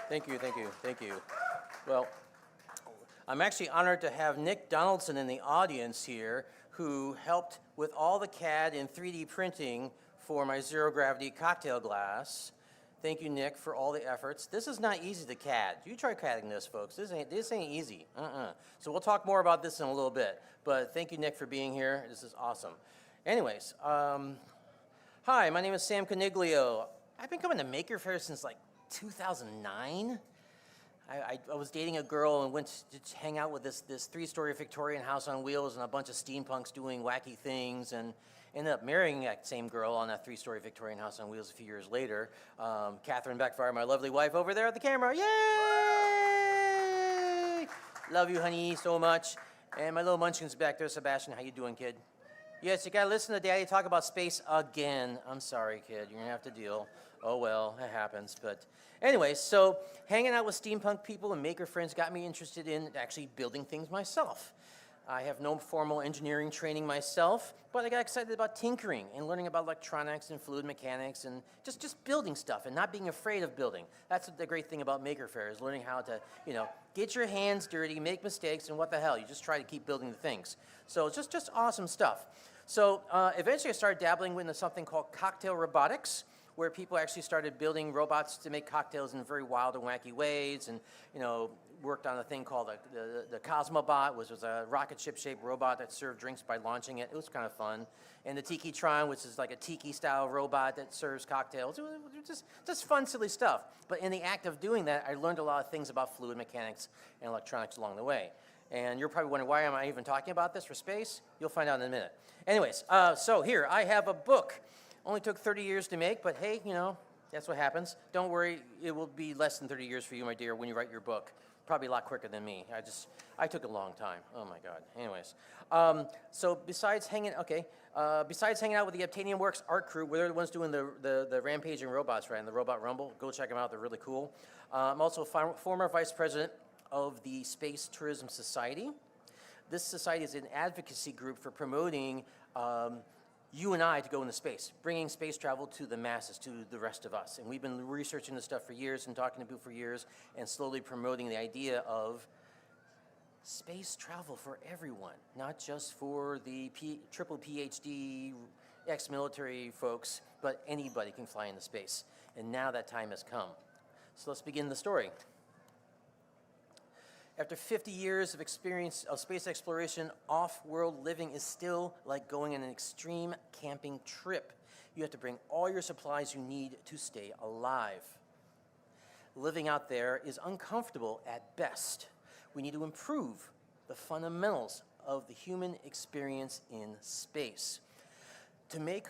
Thank you, thank you, thank you. Well, I'm actually honored to have Nick Donaldson in the audience here, who helped with all the CAD and 3D printing for my zero-gravity cocktail glass. Thank you, Nick, for all the efforts. This is not easy to CAD. You try CADing this, folks. This ain't easy. So we'll talk more about this in a little bit. But thank you, Nick, for being here. This is awesome. Anyways, hi, my name is Sam Coniglio. I've been coming to Maker Faire since like 2009. I was dating a girl and went to hang out with this three-story Victorian house on wheels and a bunch of steampunks doing wacky things, and ended up marrying that same girl on that three-story Victorian house on wheels a few years later. Catherine Beckfire, my lovely wife over there at the camera. Yay! Love you, honey, so much. And my little munchkin's back there. Sebastian, how you doing, kid? Yes, you gotta listen to Daddy talk about space again. I'm sorry, kid. You're gonna have to deal. Oh, well, it happens. But anyway, so hanging out with steampunk people and maker friends got me interested in actually building things myself. I have no formal engineering training myself, but I got excited about tinkering and learning about electronics and fluid mechanics and just building stuff and not being afraid of building. That's the great thing about Maker Faire, is learning how to, get your hands dirty, make mistakes, and what the hell, you just try to keep building the things. So it's just awesome stuff. So eventually I started dabbling into something called cocktail robotics, where people actually started building robots to make cocktails in very wild and wacky ways, and worked on a thing called the Cosmobot, which was a rocket ship-shaped robot that served drinks by launching it. It was kind of fun. And the Tiki-Tron, which is like a tiki-style robot that serves cocktails. It was just fun, silly stuff. But in the act of doing that, I learned a lot of things about fluid mechanics and electronics along the way. And you're probably wondering, why am I even talking about this for space? You'll find out in a minute. Anyways, so here, I have a book. Only took 30 years to make, but hey, that's what happens. Don't worry, it will be less than 30 years for you, my dear, when you write your book. Probably a lot quicker than me. I took a long time. Oh my God. Anyways, so besides hanging out with the Obtainium Works art crew, where they're the ones doing the rampaging robots, right, and the Robot Rumble, go check them out. They're really cool. I'm also former vice president of the Space Tourism Society. This society is an advocacy group for promoting you and I to go into space, bringing space travel to the masses, to the rest of us. And we've been researching this stuff for years and talking to people for years and slowly promoting the idea of space travel for everyone, not just for the triple PhD ex-military folks, but anybody can fly into space. And now that time has come. So let's begin the story. After 50 years of experience of space exploration, off-world living is still like going on an extreme camping trip. You have to bring all your supplies you need to stay alive. Living out there is uncomfortable at best. We need to improve the fundamentals of the human experience in space. To make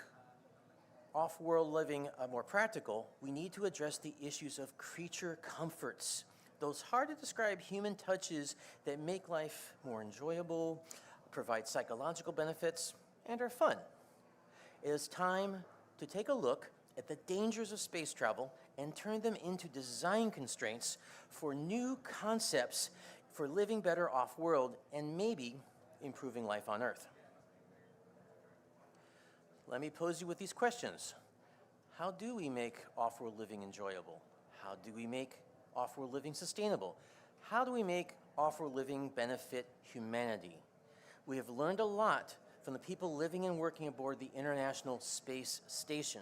off-world living more practical, we need to address the issues of creature comforts. Those hard-to-describe human touches that make life more enjoyable, provide psychological benefits, and are fun. It is time to take a look at the dangers of space travel and turn them into design constraints for new concepts for living better off-world and maybe improving life on Earth. Let me pose you with these questions. How do we make off-world living enjoyable? How do we make off-world living sustainable? How do we make off-world living benefit humanity? We have learned a lot from the people living and working aboard the International Space Station.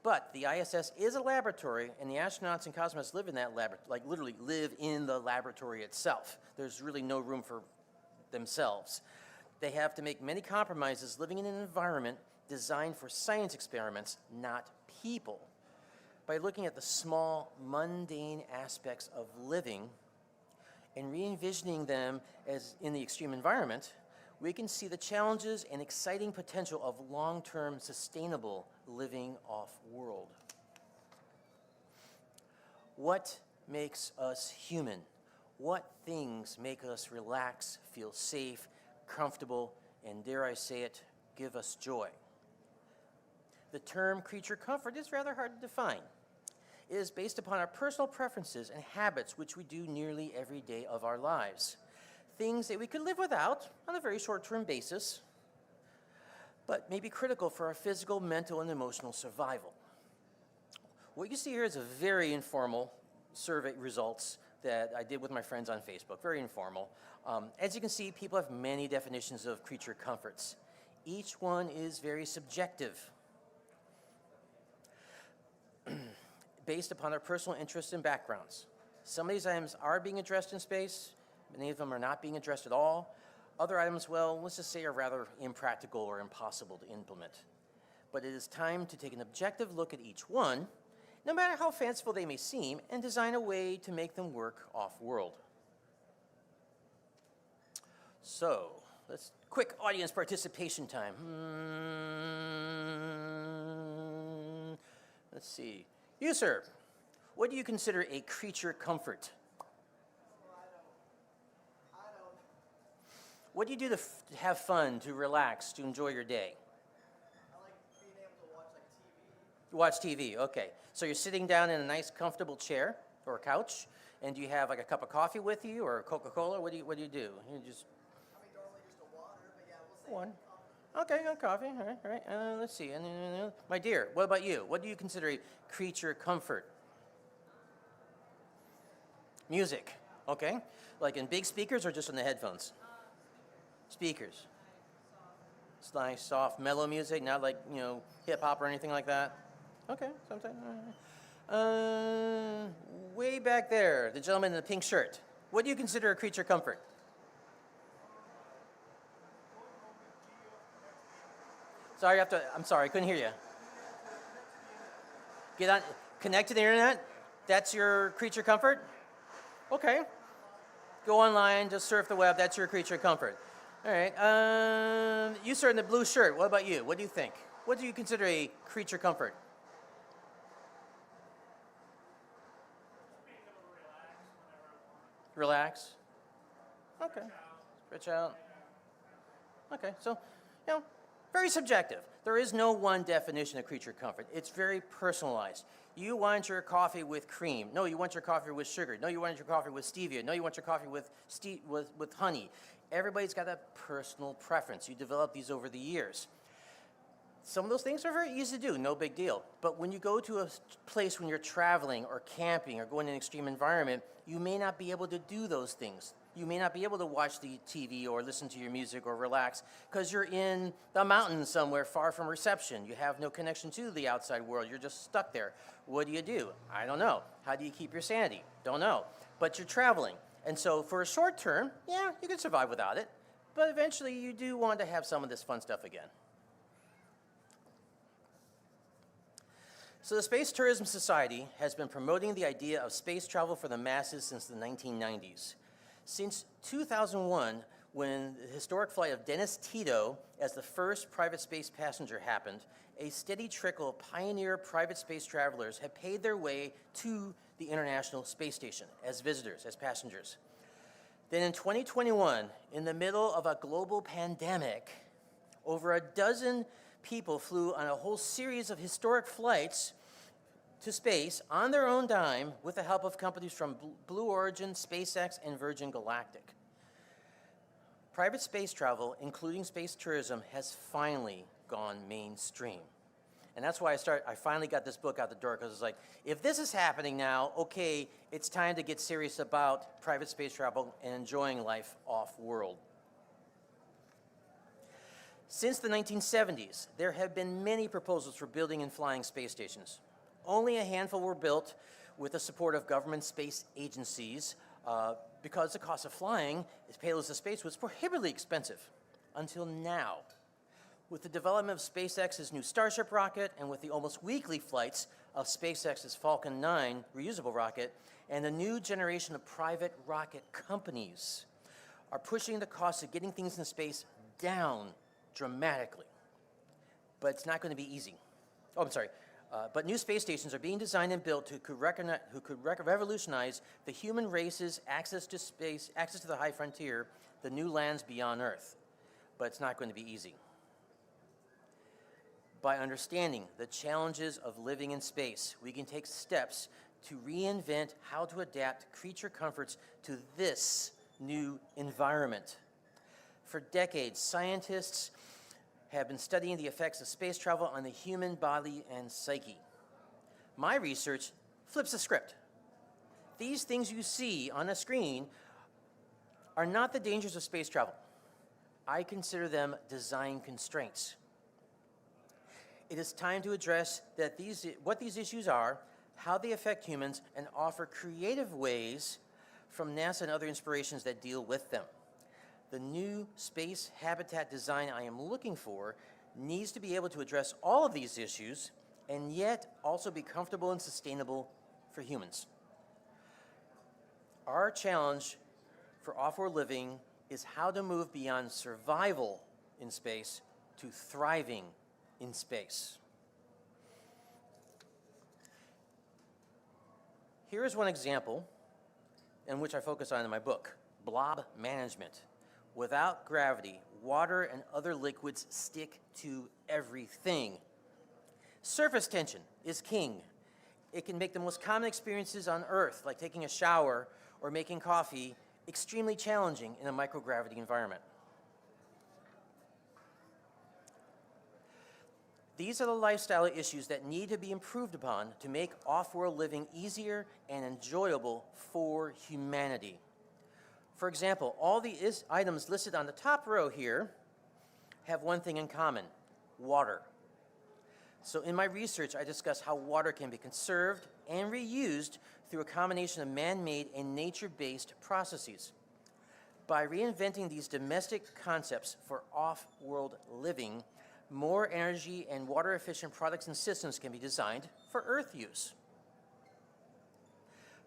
But the ISS is a laboratory, and the astronauts and cosmonauts live in that laboratory, like literally live in the laboratory itself. There's really no room for themselves. They have to make many compromises living in an environment designed for science experiments, not people. By looking at the small, mundane aspects of living and re-envisioning them as in the extreme environment, we can see the challenges and exciting potential of long-term sustainable living off-world. What makes us human? What things make us relax, feel safe, comfortable, and dare I say it, give us joy? The term creature comfort is rather hard to define. It is based upon our personal preferences and habits, which we do nearly every day of our lives. Things that we could live without on a very short-term basis, but may be critical for our physical, mental, and emotional survival. What you see here is a very informal survey results that I did with my friends on Facebook, very informal. As you can see, people have many definitions of creature comforts. Each one is very subjective, based upon their personal interests and backgrounds. Some of these items are being addressed in space, many of them are not being addressed at all. Other items, well, let's just say are rather impractical or impossible to implement. But it is time to take an objective look at each one, no matter how fanciful they may seem, and design a way to make them work off-world. So, quick audience participation time. Let's see. You, sir, what do you consider a creature comfort? What do you do to have fun, to relax, to enjoy your day? I like being able to watch like TV. You watch TV, okay. So you're sitting down in a nice, comfortable chair or couch, and do you have like a cup of coffee with you or Coca-Cola? What do you do? You just I mean, normally just a water, but yeah, we'll say one. coffee. Okay, coffee. All right. Let's see. My dear, what about you? What do you consider a creature comfort? Music. Okay. Like in big speakers or just in the headphones? Speakers. It's nice, soft, mellow music, not like, hip hop or anything like that. Okay, sometimes. Way back there, the gentleman in the pink shirt. What do you consider a creature comfort? I'm sorry, I couldn't hear you. Connect to the internet? That's your creature comfort? Okay. Go online, just surf the web, that's your creature comfort. All right, you sir in the blue shirt, what about you? What do you think? What do you consider a creature comfort? Being able to relax whenever I want. Relax? Okay. Stretch out. Okay, so, very subjective. There is no one definition of creature comfort. It's very personalized. You want your coffee with cream. No, you want your coffee with sugar. No, you want your coffee with stevia. No, you want your coffee with honey. Everybody's got a personal preference. You develop these over the years. Some of those things are very easy to do, no big deal. But when you go to a place when you're traveling or camping or going in an extreme environment, you may not be able to do those things. You may not be able to watch the TV or listen to your music or relax because you're in the mountains somewhere far from reception. You have no connection to the outside world. You're just stuck there. What do? I don't know. How do you keep your sanity? Don't know. But you're traveling. And so for a short term, yeah, you can survive without it. But eventually you do want to have some of this fun stuff again. So the Space Tourism Society has been promoting the idea of space travel for the masses since the 1990s. Since 2001, when the historic flight of Dennis Tito as the first private space passenger happened, a steady trickle of pioneer private space travelers have paid their way to the International Space Station as visitors, as passengers. Then in 2021, in the middle of a global pandemic, over a dozen people flew on a whole series of historic flights to space on their own dime with the help of companies from Blue Origin, SpaceX, and Virgin Galactic. Private space travel, including space tourism, has finally gone mainstream. And that's why I finally got this book out the door, because it's like, if this is happening now, okay, it's time to get serious about private space travel and enjoying life off-world. Since the 1970s, there have been many proposals for building and flying space stations. Only a handful were built with the support of government space agencies because the cost of flying payloads to space was prohibitively expensive until now. With the development of SpaceX's new Starship rocket and with the almost weekly flights of SpaceX's Falcon 9 reusable rocket and the new generation of private rocket companies are pushing the cost of getting things in space down dramatically. But it's not going to be easy. But new space stations are being designed and built who could revolutionize the human race's access to space, access to the high frontier, the new lands beyond Earth. But it's not going to be easy. By understanding the challenges of living in space, we can take steps to reinvent how to adapt creature comforts to this new environment. For decades, scientists have been studying the effects of space travel on the human body and psyche. My research flips the script. These things you see on a screen are not the dangers of space travel. I consider them design constraints. It is time to address what these issues are, how they affect humans, and offer creative ways from NASA and other inspirations that deal with them. The new space habitat design I am looking for needs to be able to address all of these issues and yet also be comfortable and sustainable for humans. Our challenge for off-world living is how to move beyond survival in space to thriving in space. Here is one example in which I focus on in my book, blob management. Without gravity, water and other liquids stick to everything. Surface tension is king. It can make the most common experiences on Earth, like taking a shower or making coffee, extremely challenging in a microgravity environment. These are the lifestyle issues that need to be improved upon to make off-world living easier and enjoyable for humanity. For example, all the items listed on the top row here have one thing in common: water. So in my research, I discuss how water can be conserved and reused through a combination of man-made and nature-based processes. By reinventing these domestic concepts for off-world living, more energy and water-efficient products and systems can be designed for Earth use.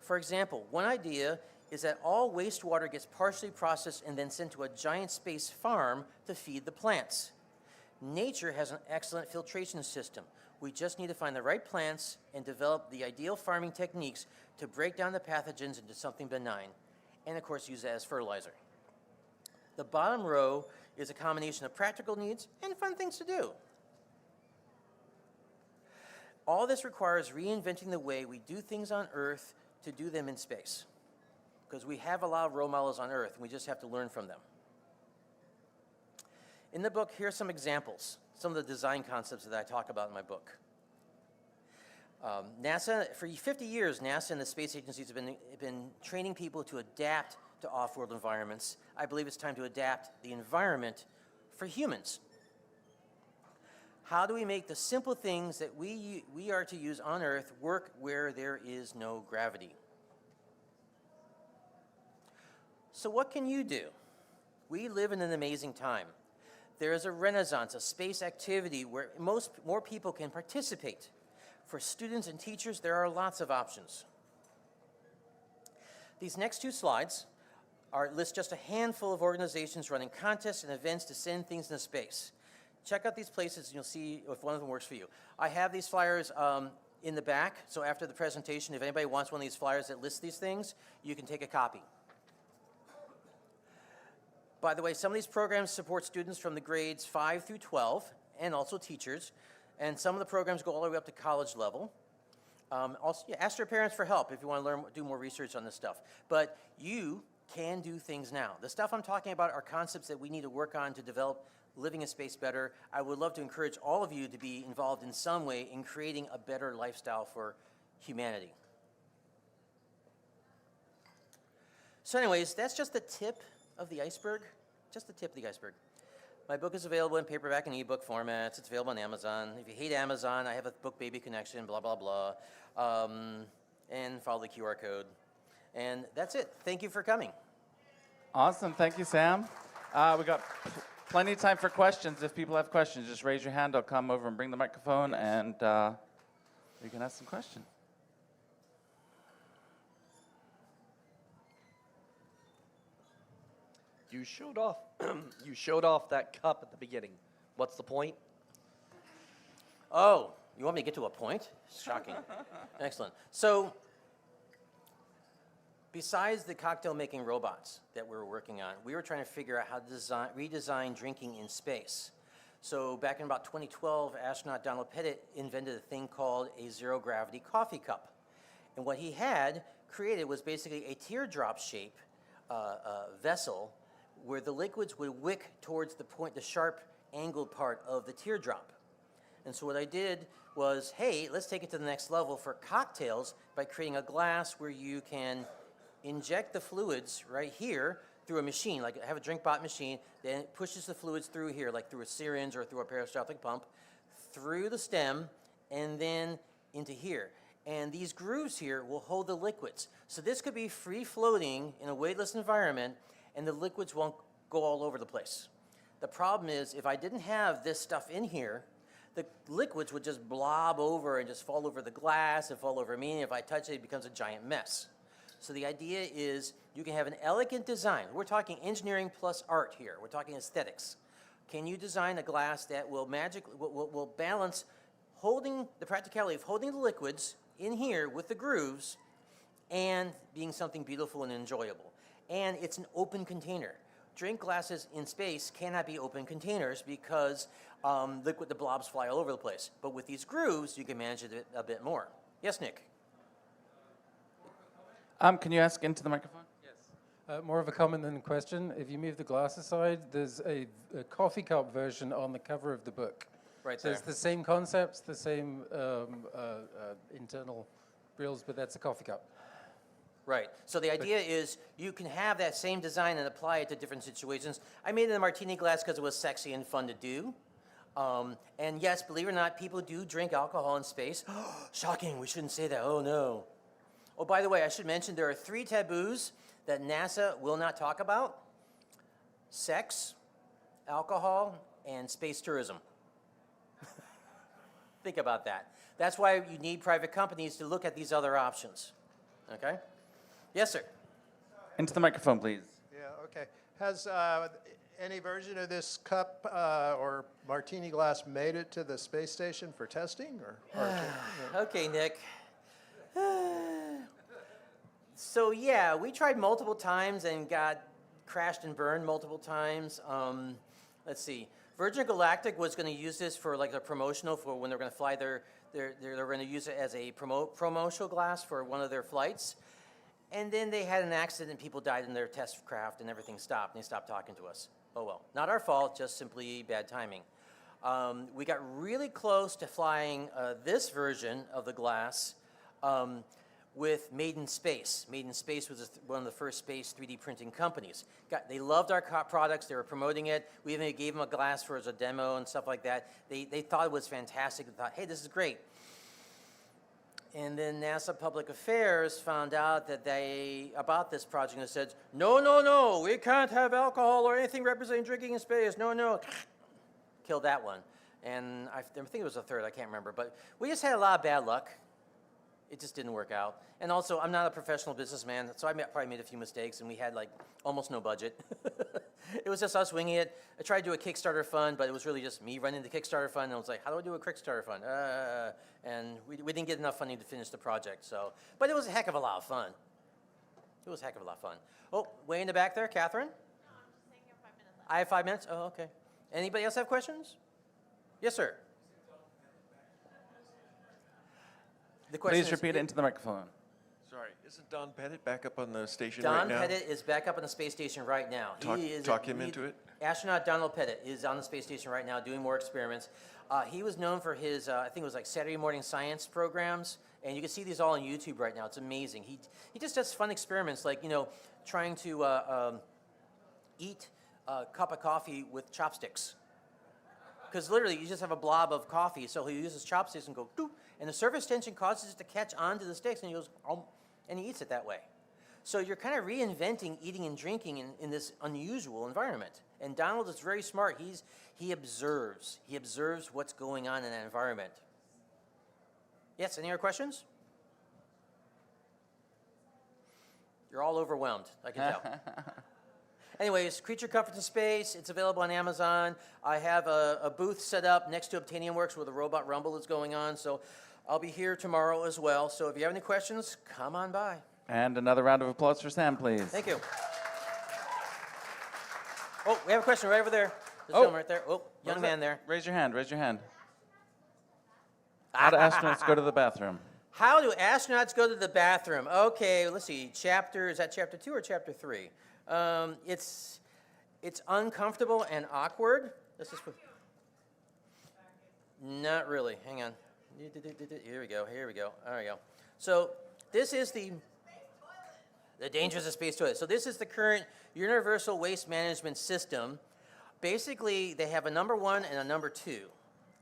For example, one idea is that all wastewater gets partially processed and then sent to a giant space farm to feed the plants. Nature has an excellent filtration system. We just need to find the right plants and develop the ideal farming techniques to break down the pathogens into something benign, and of course use that as fertilizer. The bottom row is a combination of practical needs and fun things to do. All this requires reinventing the way we do things on Earth to do them in space, because we have a lot of role models on Earth, and we just have to learn from them. In the book, here are some examples, some of the design concepts that I talk about in my book. NASA, for 50 years, NASA and the space agencies have been training people to adapt to off-world environments. I believe it's time to adapt the environment for humans. How do we make the simple things that we are to use on Earth work where there is no gravity? So what can you do? We live in an amazing time. There is a renaissance of space activity where more people can participate. For students and teachers, there are lots of options. These next two slides list just a handful of organizations running contests and events to send things into space. Check out these places and you'll see if one of them works for you. I have these flyers in the back, so after the presentation, if anybody wants one of these flyers that lists these things, you can take a copy. By the way, some of these programs support students from the grades 5 through 12, and also teachers, and some of the programs go all the way up to college level. Also, ask your parents for help if you want to do more research on this stuff. But you can do things now. The stuff I'm talking about are concepts that we need to work on to develop living in space better. I would love to encourage all of you to be involved in some way in creating a better lifestyle for humanity. So anyways, that's just the tip of the iceberg, just the tip of the iceberg. My book is available in paperback and ebook formats. It's available on Amazon. If you hate Amazon, I have a Book Baby connection, blah, blah, blah. And follow the QR code. And that's it. Thank you for coming. Awesome. Thank you, Sam. We got plenty of time for questions. If people have questions, just raise your hand. I'll come over and bring the microphone, and you can ask some questions. You showed off you showed off that cup at the beginning. What's the point? Oh, you want me to get to a point? Shocking. Excellent. So, besides the cocktail-making robots that we were working on, we were trying to figure out how to redesign drinking in space. So back in about 2012, astronaut Donald Pettit invented a thing called a zero-gravity coffee cup. And what he had created was basically a teardrop shape vessel where the liquids would wick towards the sharp angled part of the teardrop. And so what I did was, hey, let's take it to the next level for cocktails by creating a glass where you can inject the fluids right here through a machine, like I have a drink bot machine, then it pushes the fluids through here, like through a syringe or through a peristaltic pump, through the stem, and then into here. And these grooves here will hold the liquids. So this could be free floating in a weightless environment, and the liquids won't go all over the place. The problem is, if I didn't have this stuff in here, the liquids would just blob over and just fall over the glass and fall over me, and if I touch it, it becomes a giant mess. So the idea is you can have an elegant design. We're talking engineering plus art here. We're talking aesthetics. Can you design a glass that will will balance holding the practicality of holding the liquids in here with the grooves and being something beautiful and enjoyable? And it's an open container. Drink glasses in space cannot be open containers because the blobs fly all over the place. But with these grooves, you can manage it a bit more. Yes, Nick? Can you ask into the microphone? More of a comment than a question. If you move the glass aside, there's a coffee cup version on the cover of the book. Right So there. it's the same concepts, the same internal grills, but that's a coffee cup. Right. So the idea is you can have that same design and apply it to different situations. I made it in a martini glass because it was sexy and fun to do. And yes, believe it or not, people do drink alcohol in space. Shocking, we shouldn't say that. Oh, no. Oh, by the way, I should mention there are 3 taboos that NASA will not talk about: sex, alcohol, and space tourism. Think about that. That's why you need private companies to look at these other options. Okay? Yes, sir. Into the microphone, please. Yeah, okay. Has any version of this cup or martini glass made it to the space station for testing? Okay, Nick. So yeah, we tried multiple times and got crashed and burned multiple times. Let's see. Virgin Galactic was going to use this for like a promotional for when they're going to fly they're going to use it as a promotional glass for one of their flights. And then they had an accident, people died in their test craft and everything stopped, and they stopped talking to us. Oh well, not our fault, just simply bad timing. We got really close to flying this version of the glass with Made in Space. Made in Space was one of the first space 3D printing companies. They loved our products, they were promoting it. We even gave them a glass for as a demo and stuff like that. They thought it was fantastic. They thought, hey, this is great. And then NASA Public Affairs found out that about this project and said, no, we can't have alcohol or anything representing drinking in space, no. Killed that one. And I think it was a third, I can't remember. But we just had a lot of bad luck. It just didn't work out. And also, I'm not a professional businessman, so I probably made a few mistakes, and we had like almost no budget. It was just us winging it. I tried to do a Kickstarter fund, but it was really just me running the Kickstarter fund, and I was like, how do I do a Kickstarter fund? And we didn't get enough funding to finish the project, so. But it was a heck of a lot of fun. It was a heck of a lot of fun. Oh, way in the back there, Catherine? No, I'm just saying you have 5 minutes left. I have 5 minutes? Oh, okay. Anybody else have questions? Yes, sir. The question Please is- repeat it into the microphone. Sorry, isn't Don Pettit back up on the station right Don now? Pettit is back up on the space station right now. Talk him into it? Astronaut Donald Pettit is on the space station right now doing more experiments. He was known for his, I think it was like Saturday morning science programs, and you can see these all on YouTube right now. It's amazing. He just does fun experiments like, trying to eat a cup of coffee with chopsticks. Because literally, you just have a blob of coffee, so he uses chopsticks and go, doop, and the surface tension causes it to catch onto the sticks, and he goes, and he eats it that way. So you're kind of reinventing eating and drinking in this unusual environment. And Donald is very smart. He observes. He observes what's going on in that environment. Yes, any other questions? You're all overwhelmed, I can tell. Anyways, Creature Comforts in Space, it's available on Amazon. I have a booth set up next to Obtainium Works where the Robot Rumble is going on, so I'll be here tomorrow as well. So if you have any questions, come on by. And another round of applause for Sam, please. Thank you. Oh, we have a question right over there. This Oh. gentleman right there. Oh, What young was man that? there. Raise your hand, raise your hand. How do astronauts go to the bathroom? How do astronauts go to the bathroom? Okay, let's see. Is that chapter 2 or chapter 3? It's uncomfortable and awkward. This is Not really. Hang on. Here we go. Here we go. There we go. So this is the dangers of space toilet. So this is the current universal waste management system. Basically, they have a number 1 and a number 2.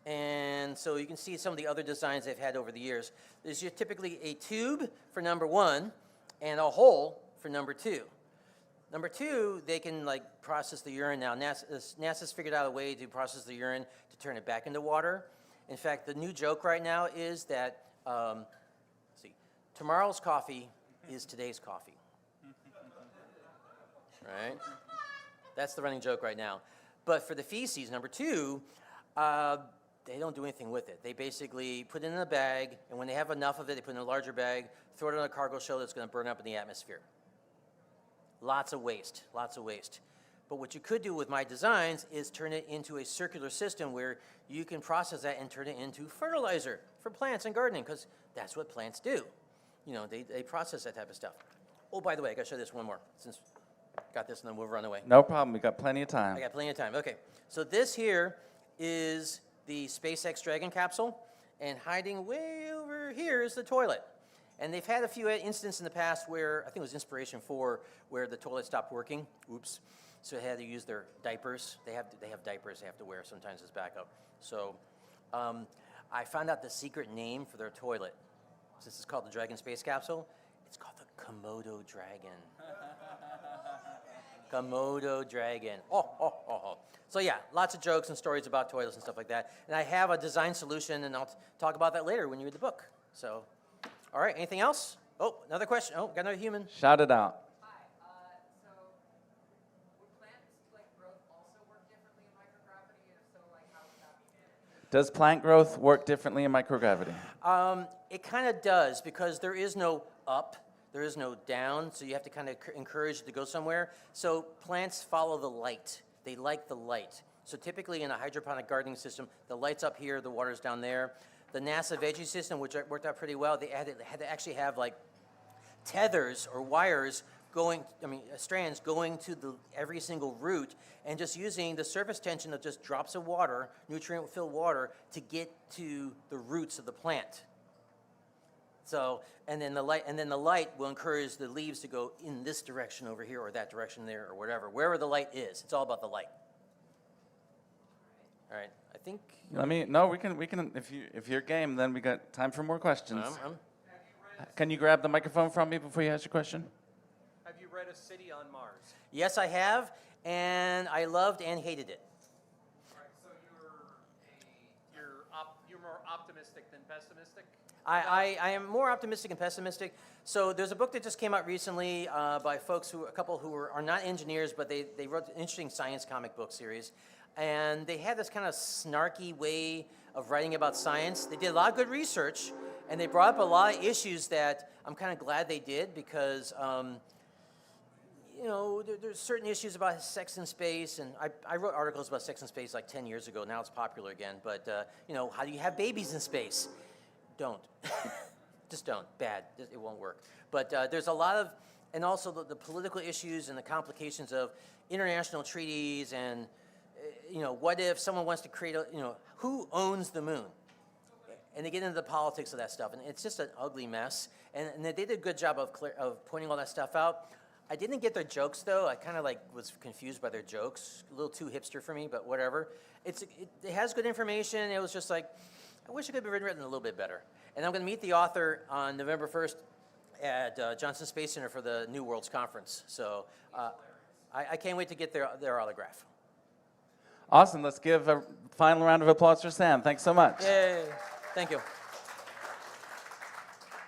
And so you can see some of the other designs they've had over the years. There's typically a tube for number 1 and a hole for number 2. Number 2, they can like process the urine now. NASA's figured out a way to process the urine to turn it back into water. In fact, the new joke right now is that, let's see, tomorrow's coffee is today's coffee. Right? That's the running joke right now. But for the feces, number 2, they don't do anything with it. They basically put it in a bag, and when they have enough of it, they put it in a larger bag, throw it on a cargo shell that's going to burn up in the atmosphere. Lots of waste, lots of waste. But what you could do with my designs is turn it into a circular system where you can process that and turn it into fertilizer for plants and gardening, because that's what plants do. You know, they process that type of stuff. Oh, by the way, I got to show this one more, since got this and then we'll run away. No problem. We got plenty of time. I got plenty of time. Okay, so this here is the SpaceX Dragon capsule, and hiding way over here is the toilet. And they've had a few incidents in the past where, I think it was Inspiration 4, where the toilet stopped working. Oops. So they had to use their diapers. They have diapers they have to wear sometimes as backup. So I found out the secret name for their toilet. Since it's called the Dragon Space Capsule, it's called the Komodo Dragon. Komodo Dragon. Oh. So yeah, lots of jokes and stories about toilets and stuff like that. And I have a design solution, and I'll talk about that later when you read the book. So, all right, anything else? Oh, another question. Oh, got another human. Shout it out. Hi. So, would plant growth also work differently in microgravity? And if so, how would that be managed? Does plant growth work differently in microgravity? It kind of does, because there is no up, there is no down, so you have to kind of encourage it to go somewhere. So plants follow the light. They like the light. So typically in a hydroponic gardening system, the light's up here, the water's down there. The NASA veggie system, which worked out pretty well, they had to actually have like tethers or wires going, strands going to every single root, and just using the surface tension of just drops of water, nutrient-filled water, to get to the roots of the plant. So, and then the light will encourage the leaves to go in this direction over here, or that direction there, or whatever. Wherever the light is, it's all about the light. All right, I think. We can. If you're game, then we got time for more questions. Can you grab the microphone from me before you ask your question? Have you read A City on Mars? Yes, I have, and I loved and hated it. All right, so you're more optimistic than pessimistic? I am more optimistic and pessimistic. So there's a book that just came out recently by a couple who are not engineers, but they wrote an interesting science comic book series. And they had this kind of snarky way of writing about science. They did a lot of good research, and they brought up a lot of issues that I'm kind of glad they did, because there's certain issues about sex in space, and I wrote articles about sex in space like 10 years ago. Now it's popular again. But, how do you have babies in space? Don't. Just don't. Bad. It won't work. But there's a lot of, and also the political issues and the complications of international treaties, and, what if someone wants to create who owns the moon? And they get into the politics of that stuff, and it's just an ugly mess. And they did a good job of pointing all that stuff out. I didn't get their jokes, though. I kind of was confused by their jokes. A little too hipster for me, but whatever. It has good information. It was just like, I wish it could be written a little bit better. And I'm going to meet the author on November 1st at Johnson Space Center for the New Worlds Conference. So I can't wait to get their autograph. Awesome. Let's give a final round of applause for Sam. Thanks so much. Yay. Thank you.